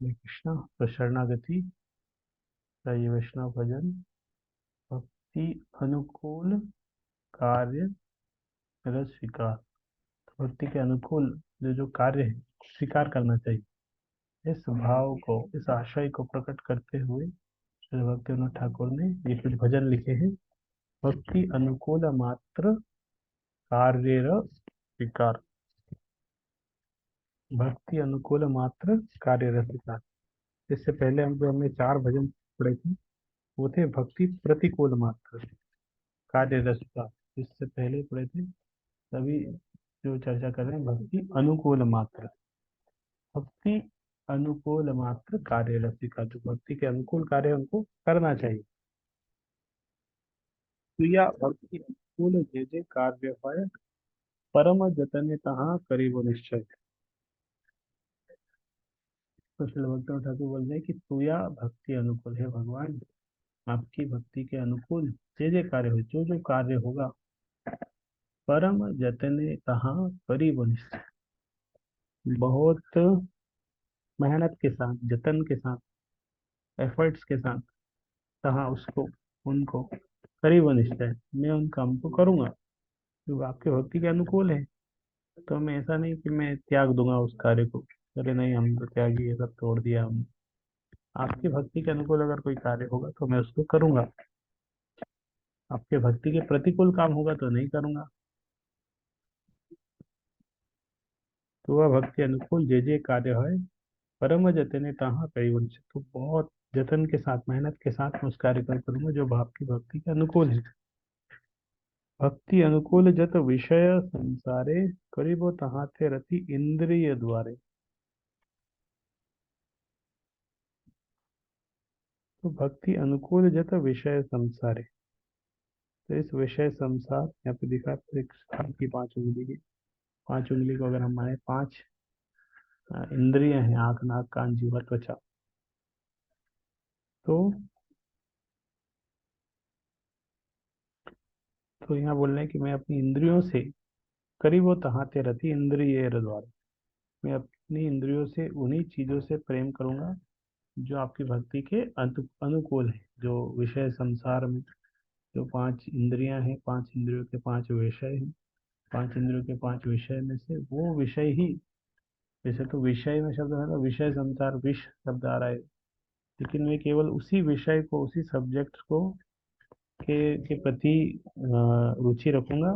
हरे कृष्णा। तो शरणागति, चाहिए वैष्णव भजन, भक्ति अनुकूल कार्य, रस स्वीकार। तो भक्ति के अनुकूल जो जो कार्य है स्वीकार करना चाहिए। इस भाव को, इस आशय को प्रकट करते हुए श्री भक्तिविनोद ठाकुर ने ये कुछ भजन लिखे हैं। भक्ति अनुकूल मात्र कार्य रस स्वीकार। भक्ति अनुकूल मात्र कार्य रस स्वीकार। इससे पहले हमने चार भजन पढ़े थे, वो थे भक्ति प्रतिकूल मात्र कार्य रस स्वीकार। इससे पहले पढ़े थे सभी जो चर्चा कर रहे हैं भक्ति अनुकूल मात्र। भक्ति अनुकूल मात्र कार्य रसिका, जो भक्ति के अनुकूल कार्य उनको करना चाहिए। क्रिया भक्ति अनुकूल जे जे कार्य है, परम जतन तहाँ करीब निश्चय। तो श्री भक्ति ठाकुर बोल रहे हैं कि तुया भक्ति अनुकूल है भगवान, आपकी भक्ति के अनुकूल जे जे कार्य हो, जो जो कार्य होगा, परम जतने तहाँ करीब निश्चय, बहुत मेहनत के साथ, जतन के साथ, एफर्ट्स के साथ, तहाँ उसको, उनको करीब निश्चय, मैं उन काम को करूंगा जो आपके भक्ति के अनुकूल है। तो मैं ऐसा नहीं कि मैं त्याग दूंगा उस कार्य को, अरे नहीं हम तो त्यागी, ये सब तोड़ दिया हमने। आपकी भक्ति के अनुकूल अगर कोई कार्य होगा तो मैं उसको करूंगा, आपके भक्ति के प्रतिकूल काम होगा तो नहीं करूंगा। तो वह भक्ति अनुकूल जे जे कार्य है, परम जतने तहाँ कई, तो बहुत जतन के साथ, मेहनत के साथ मैं उस कार्य को करूंगा जो आपकी भक्ति के अनुकूल है। भक्ति अनुकूल जत विषय संसारे, करीबो तहाँ थे रति इंद्रिय द्वारे। तो भक्ति अनुकूल जत विषय संसारे, तो इस विषय संसार यहाँ पे दिखा तो एक हाथ की पांच उंगली की, पांच उंगली को अगर हम माने पांच इंद्रिय हैं, आंख नाक कान जीवा त्वचा। तो यहाँ बोल रहे हैं कि मैं अपनी इंद्रियों से, करीब वो तहाते रति इंद्रिय द्वारा, मैं अपनी इंद्रियों से उन्हीं चीजों से प्रेम करूंगा जो आपकी भक्ति के अनुकूल है। जो विषय संसार में जो पांच इंद्रियां हैं, पांच इंद्रियों के पांच विषय हैं, पांच इंद्रियों के पांच विषय में से वो विषय ही, वैसे तो विषय में शब्द है ना, विषय संसार विष शब्द आ रहा है, लेकिन मैं केवल उसी विषय को, उसी सब्जेक्ट को के प्रति रुचि रखूंगा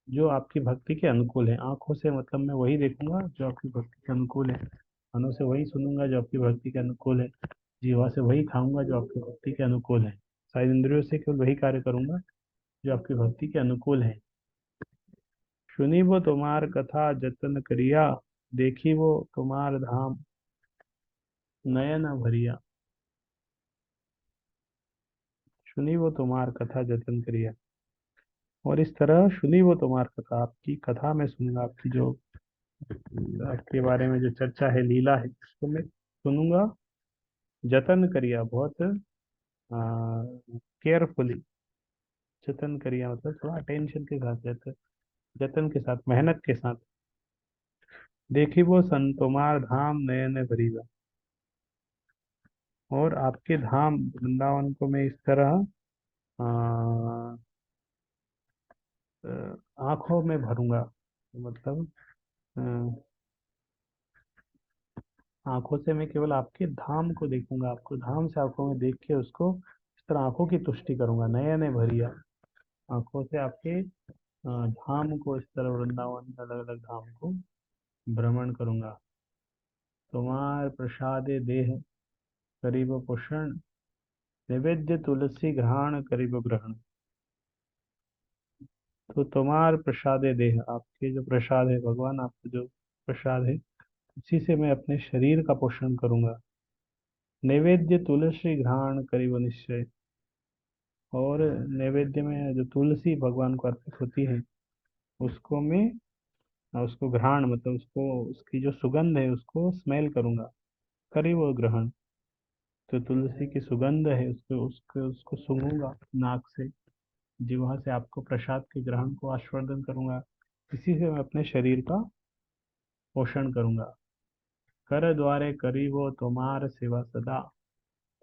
जो आपकी भक्ति के अनुकूल है। आंखों से मतलब मैं वही देखूंगा जो आपकी भक्ति के अनुकूल है, कानों से वही सुनूंगा जो आपकी भक्ति के अनुकूल है, जीवा से वही खाऊंगा जो आपकी भक्ति के अनुकूल है, शायद इंद्रियों से केवल वही कार्य करूंगा जो आपकी भक्ति के अनुकूल है। सुनी वो तुम्हार कथा जतन करिया, देखी वो तुम्हार धाम नयन भरिया। सुनी वो तुम्हार कथा जतन करिया, और इस तरह सुनी वो तुम्हार कथा, आपकी कथा में सुनूंगा, आपकी जो आपके बारे में जो चर्चा है, लीला है, उसको मैं सुनूंगा। जतन करिया, बहुत केयरफुली, जतन करिया मतलब थोड़ा अटेंशन के साथ, जतन, जतन के साथ, मेहनत के साथ। देखी वो संतोमार धाम नयन भरीगा, और आपके धाम वृंदावन को मैं इस तरह आंखों में भरूंगा, मतलब अ, आंखों से मैं केवल आपके धाम को देखूंगा, आपको धाम से आंखों में देख के उसको इस तरह आंखों की तुष्टि करूंगा, नयन भरिया, आंखों से आपके धाम को, इस तरह वृंदावन अलग अलग धाम को भ्रमण करूंगा। तुम्हार प्रसादे देह करीब पोषण, नैवेद्य तुलसी घ्राण करीब ग्रहण। तो तुम्हार प्रसादे देह, आपके जो प्रसाद है भगवान, आपका जो प्रसाद है, उसी से मैं अपने शरीर का पोषण करूंगा। नैवेद्य तुलसी घ्राण करीब निश्चय, और नैवेद्य में जो तुलसी भगवान को अर्पित होती है, उसको मैं, उसको घ्राण मतलब उसको, उसकी जो सुगंध है उसको स्मेल करूंगा। करीब ग्रहण, तो तुलसी की सुगंध है उसको उसको उसको सूंघूंगा नाक से, जिह्वा से, आपको प्रसाद के ग्रहण को आस्वादन करूंगा। इसी से मैं अपने शरीर का पोषण करूंगा। कर द्वारे करीबो तुम्हार सेवा सदा,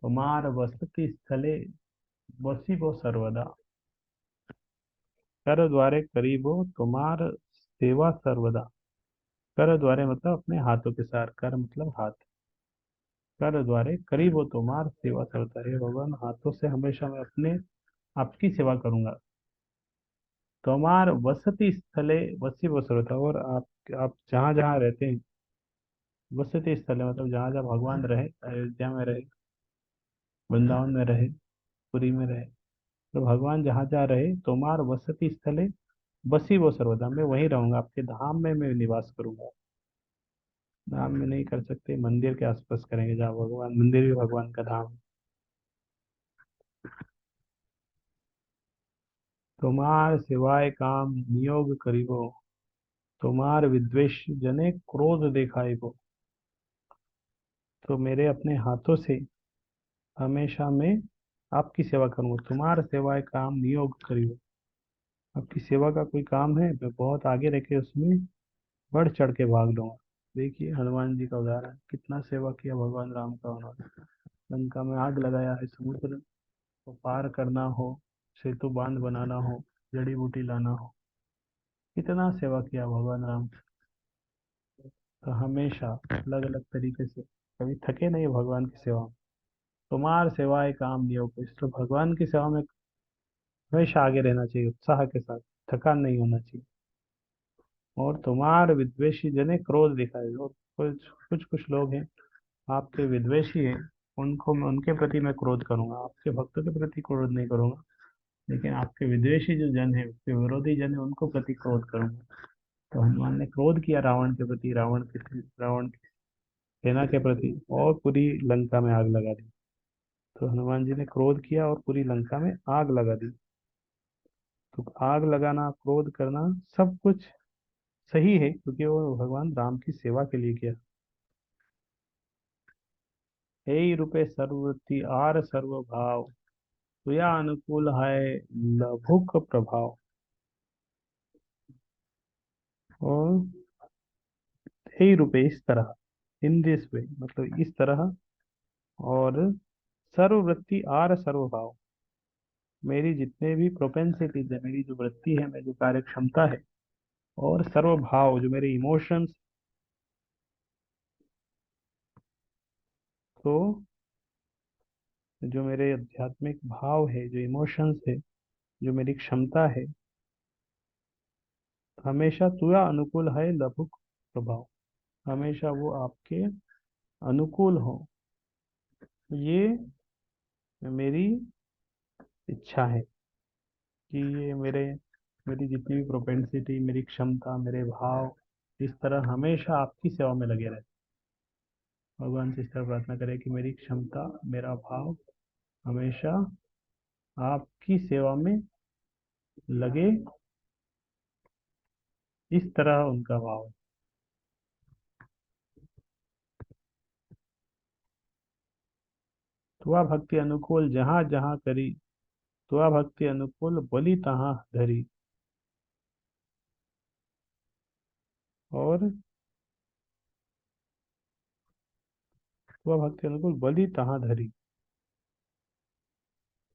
तुम्हार वसति स्थले वसिबो सर्वदा। कर द्वारे करीबो तुम्हार सेवा सर्वदा। कर द्वारे मतलब अपने हाथों के साथ, कर मतलब हाथ। कर द्वारे करीब हो तुम्हार सेवा सर्वदा, हे भगवान हाथों से हमेशा मैं अपने आपकी सेवा करूंगा। तुम्हार वसति स्थले वसी वो सर्वदा, और आप जहाँ जहाँ रहते हैं, वसति स्थले मतलब जहाँ जहाँ भगवान रहे, अयोध्या में रहे, वृंदावन में रहे, पुरी में रहे, तो भगवान जहाँ जहाँ रहे, तुम्हार वसति स्थले बसी वो सर्वदा, मैं वहीं रहूंगा, आपके धाम में मैं निवास करूंगा। धाम में नहीं कर सकते, मंदिर के आसपास करेंगे, जहाँ भगवान, मंदिर भी भगवान का धाम है। तुम्हार सिवाय काम नियोग करीबो, तुम्हार विद्वेष जने क्रोध दिखाइबो। तो मेरे अपने हाथों से हमेशा मैं आपकी सेवा करूंगा। तुम्हार सेवाए काम नियोग करीबो, आपकी सेवा का कोई काम है, मैं बहुत आगे रह के उसमें बढ़ चढ़ के भाग लूंगा। देखिए हनुमान जी का उदाहरण, कितना सेवा किया भगवान राम का उन्होंने। लंका में आग लगाया है, समुद्र को पार करना हो, सेतु बांध बनाना हो, जड़ी बूटी लाना हो, कितना सेवा किया भगवान राम। तो हमेशा अलग अलग तरीके से कभी थके नहीं भगवान की सेवा में। तुम्हार सेवाएं काम नियोग, इसलिए भगवान की सेवा में हमेशा आगे रहना चाहिए, उत्साह के साथ, थकान नहीं होना चाहिए। और तुम्हार विद्वेषी जने क्रोध दिखाए, और कुछ कुछ कुछ लोग हैं आपके विद्वेषी हैं, उनको मैं, उनके प्रति मैं क्रोध करूंगा, आपके भक्तों के प्रति क्रोध नहीं करूंगा, लेकिन आपके विद्वेषी जो जन है, उसके विरोधी जन है, उनको प्रति क्रोध करूंगा। तो हनुमान ने क्रोध किया रावण के प्रति, रावण की सेना के प्रति, और पूरी लंका में आग लगा दी। तो हनुमान जी ने क्रोध किया और पूरी लंका में आग लगा दी। तो आग लगाना, क्रोध करना, सब कुछ सही है, क्योंकि वो भगवान राम की सेवा के लिए किया। हे रूपे सर्ववृत्ति आर सर्व भाव, तुया अनुकूल है लभुक प्रभाव। और हे रूपे, इस तरह, इन दिस वे मतलब इस तरह, और सर्ववृत्ति आर सर्वभाव, मेरी जितने भी प्रोपेंसिटीज है, मेरी जो वृत्ति है, मेरी जो कार्य क्षमता है, और सर्वभाव जो मेरे इमोशंस, तो जो मेरे आध्यात्मिक भाव है, जो इमोशंस है, जो मेरी क्षमता है, हमेशा तुया अनुकूल है लघुक प्रभाव, हमेशा वो आपके अनुकूल हो, ये मेरी इच्छा है कि ये मेरी जितनी भी प्रोपेंसिटी, मेरी क्षमता, मेरे भाव, इस तरह हमेशा आपकी सेवा में लगे रहे। भगवान से इस तरह प्रार्थना करें कि मेरी क्षमता, मेरा भाव हमेशा आपकी सेवा में लगे, इस तरह उनका भाव है। तुआ भक्ति अनुकूल जहाँ जहाँ करी, तुआ भक्ति अनुकूल बलि तहाँ धरी। और तुआ भक्ति अनुकूल बलि तहाँ धरी,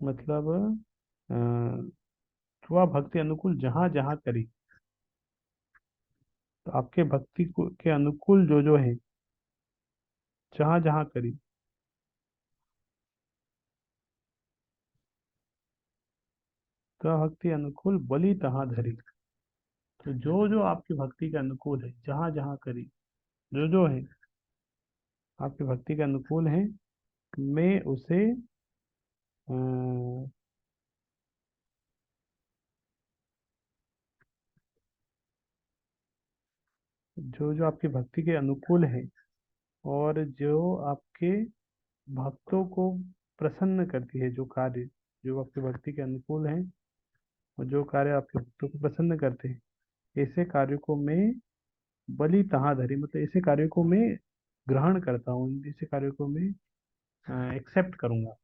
मतलब अ, तुआ भक्ति अनुकूल जहाँ जहाँ करी, तो आपके भक्ति के अनुकूल जो जो है, जहाँ जहाँ करी, तुआ भक्ति अनुकूल बलि तहाँ धरी। तो जो जो आपकी भक्ति के अनुकूल है, जहाँ जहाँ करी, जो जो है आपकी भक्ति के अनुकूल है, मैं उसे जो जो आपकी भक्ति के अनुकूल है, और जो आपके भक्तों को प्रसन्न करती है, जो कार्य जो आपकी भक्ति के अनुकूल है, और जो कार्य आपके भक्तों को प्रसन्न करते हैं, ऐसे कार्यों को मैं बलि तहाँ धरी, मतलब ऐसे कार्यों को मैं ग्रहण करता हूँ, ऐसे कार्यों को मैं एक्सेप्ट करूंगा।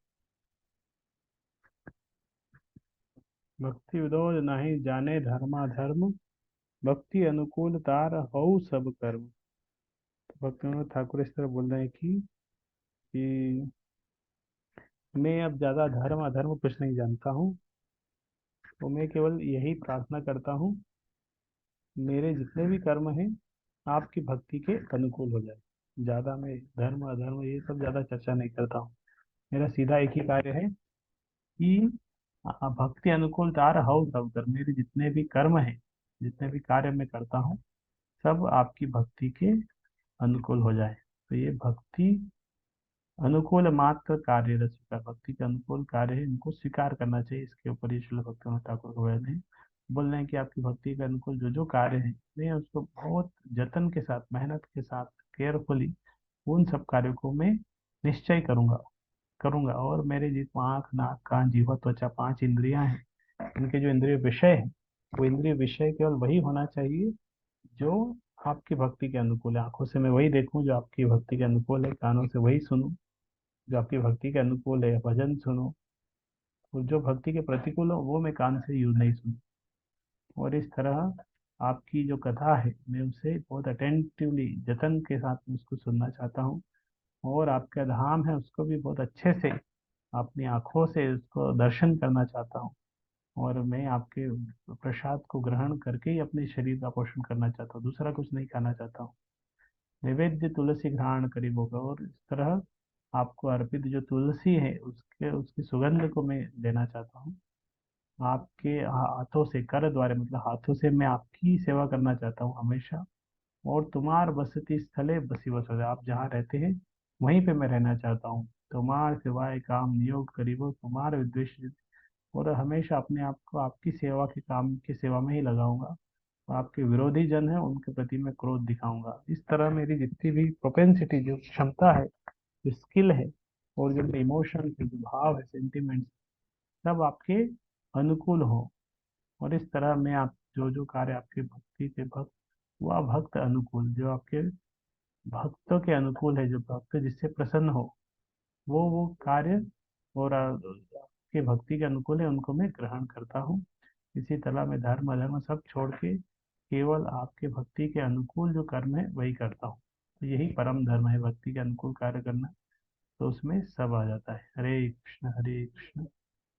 भक्ति विदोष नहीं जाने धर्मा धर्म, भक्ति अनुकूल तार हऊ सब कर्म। भक्तिविनोद ठाकुर इस तरह बोल रहे हैं कि मैं अब ज्यादा धर्म अधर्म कुछ नहीं जानता हूँ। तो मैं केवल यही प्रार्थना करता हूँ, मेरे जितने भी कर्म हैं आपकी भक्ति के अनुकूल हो जाए। ज्यादा मैं धर्म अधर्म ये सब ज्यादा चर्चा नहीं करता हूँ। मेरा सीधा एक ही कार्य है कि भक्ति अनुकूल तार हव सब कर, मेरे जितने भी कर्म हैं, जितने भी कार्य मैं करता हूँ, सब आपकी भक्ति के अनुकूल हो जाए। तो ये भक्ति अनुकूल मात्र कार्य रसिका, भक्ति के अनुकूल कार्य है, इनको स्वीकार करना चाहिए। इसके ऊपर ये श्रील भक्तिवेदांत ठाकुर को बोल रहे हैं कि आपकी भक्ति के अनुकूल जो जो कार्य है, मैं उसको बहुत जतन के साथ, मेहनत के साथ, केयरफुली उन सब कार्यों को मैं निश्चय करूंगा करूंगा। और मेरे जिस आँख नाक कान जीवा त्वचा 5 इंद्रियां हैं, इनके जो इंद्रिय विषय है, वो इंद्रिय विषय केवल वही होना चाहिए जो आपकी भक्ति के अनुकूल है। आंखों से मैं वही देखूं जो आपकी भक्ति के अनुकूल है, कानों से वही सुनूं जो आपकी भक्ति के अनुकूल है, भजन सुनो। और जो भक्ति के प्रतिकूल हो वो मैं कान से यूज नहीं सुनूं। और इस तरह आपकी जो कथा है, मैं उसे बहुत अटेंटिवली जतन के साथ में उसको सुनना चाहता हूँ। और आपका धाम है उसको भी बहुत अच्छे से अपनी आंखों से उसको दर्शन करना चाहता हूँ। और मैं आपके प्रसाद को ग्रहण करके ही अपने शरीर का पोषण करना चाहता हूँ, दूसरा कुछ नहीं खाना चाहता हूँ। नैवेद्य तुलसी घ्राण करीब होगा, और इस तरह आपको अर्पित जो तुलसी है उसके उसकी सुगंध को मैं लेना चाहता हूँ। आपके हाथों से, कर द्वारा मतलब हाथों से मैं आपकी सेवा करना चाहता हूँ हमेशा। और तुम्हार बसती स्थले बसी बस हो जाए, आप जहाँ रहते हैं वहीं पे मैं रहना चाहता हूँ। तुम्हार सिवाय काम नियोग करीबो तुम्हार विद्वेष, और हमेशा अपने आप को आपकी सेवा के काम की सेवा में ही लगाऊंगा। और आपके विरोधी जन है उनके प्रति मैं क्रोध दिखाऊंगा। इस तरह मेरी जितनी भी प्रोपेंसिटी, जो क्षमता है, जो स्किल है, और जो इमोशन है, जो भाव है, सेंटिमेंट, सब आपके अनुकूल हो। और इस तरह मैं आप जो जो कार्य आपके भक्ति के भक्त, वह भक्त अनुकूल, जो आपके भक्तों के अनुकूल है, जो भक्त जिससे प्रसन्न हो, वो कार्य और आपके भक्ति के अनुकूल है, उनको मैं ग्रहण करता हूँ। इसी तरह मैं धर्म अधर्म सब छोड़ के केवल आपके भक्ति के अनुकूल जो कर्म है वही करता हूँ। तो यही परम धर्म है, भक्ति के अनुकूल कार्य करना। तो उसमें सब आ जाता है। हरे कृष्ण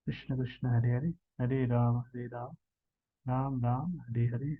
कृष्ण कृष्ण हरे हरे, हरे राम राम राम हरे हरे।